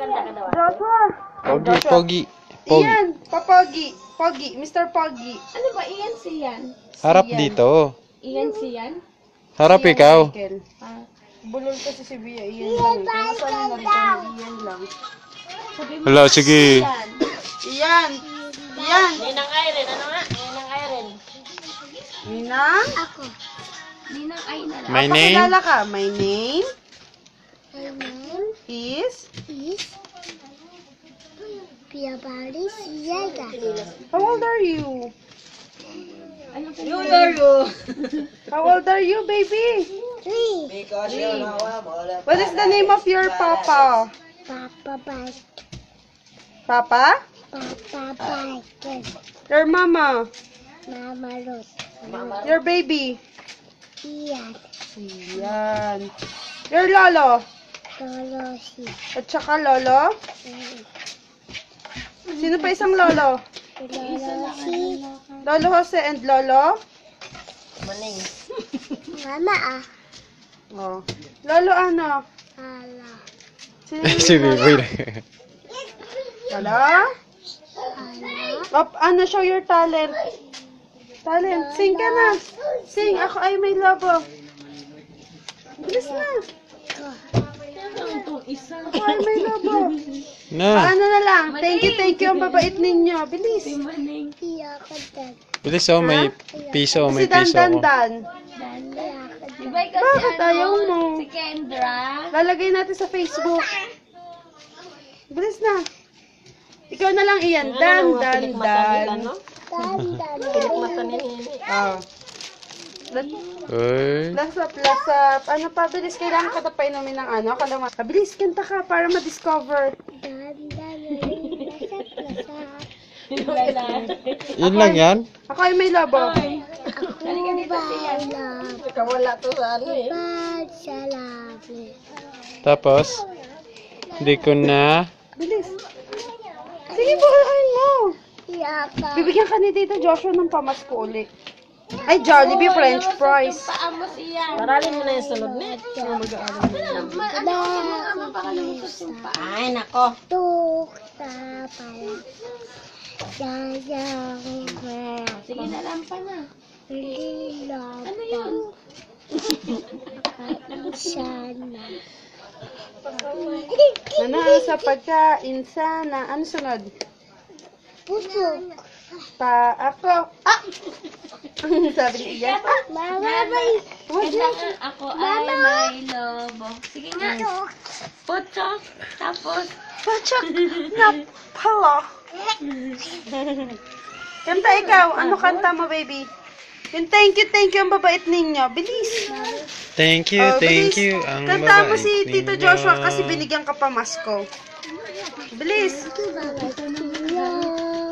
Joshua. Pogi, Pogi. Pogi. Iyan, Papogi. Pogi, Mr. Pogi. Ano ba? Iyan siyan? Harap Siyan. dito. Iyan siyan? Harap Iyan, ikaw. Michael. Bulol kasi si Bia, iyan lang. Kaya saan na rin kami, iyan lang. Sabi mo, Hala, sige. iyan. Iyan. Iyan. Ninang Irene, ano nga? Ninang Irene. Ninang? Ninang ay na lang. My name? Pakilala ka. My name My name is... is Pia Paris Yaga. How old are you? Ano po? How old are you, baby? 3. What is the name of your papa? Papa Bike. Papa? Papa Bike. Your mama? Mama Rose. Your baby? Ian. Yan. Your lolo? Tolosi. At saka lolo? Sino pa isang lolo? Tolosi. Lolo Jose and lolo? Mama ah. Oh. Lolo ano? Ala. Sino Si yung Bibi. lolo? Ala. Ano, show your talent. Talent. Sing ka na. Sing. Ako ay may lobo. Bilis na. Itong isa. Ako ay may lobo. Na. Ano na lang. Thank you ang babait ninyo. Bilis. Si Maning. Iya ko dad. Bilis oh, may piso, Si may Dan piso Dan ko. Dan. Iya ko dad. Iba ikaw Bakit si ayaw ano? mo? Si Kendra. Lalagay natin sa Facebook. Bilis na. Ikaw na lang iyan. Dan Dan Dan. Ah. Uy. Lasap, lasap. Ano pa, bilis. Kailangan ka na pa inumin ng ano. Kalaman. Bilis, kanta ka para ma-discover. Dan dan. Lasap lasap. Wala. Yun lang yan? Ako ay may lobo. Halika dito siya. Ikaw wala to sa ano eh. Salamat. Tapos, hindi ko na... Bilis. Sige po, kain mo. Iya ka. Bibigyan ka ni Tito Joshua ng pamasko ulit. Ay, Jollibee French fries. Paamo siya. Maralin mo na yung sunod net. Ay, nako. Tukta pala. Sayang pala. Sige na lang pa na. Lilap. Ano yun? Sana. Ano sa pagkain sana? Ano sunod? Pusok. Pa ako. Ah! Sabi ni Iyan. Ah! Mama may. Kailangan ako ay may lobo. Sige nga. Putok. Tapos. Pachak na pala. Kanta ikaw. Ano kanta mo, baby? Yung thank you ang babait ninyo. Bilis. Thank you, Oh, thank bilis. you. Ang Kanta mo babait si Tito ninyo. Joshua kasi binigyan ka pa masko. Bilis. Mama.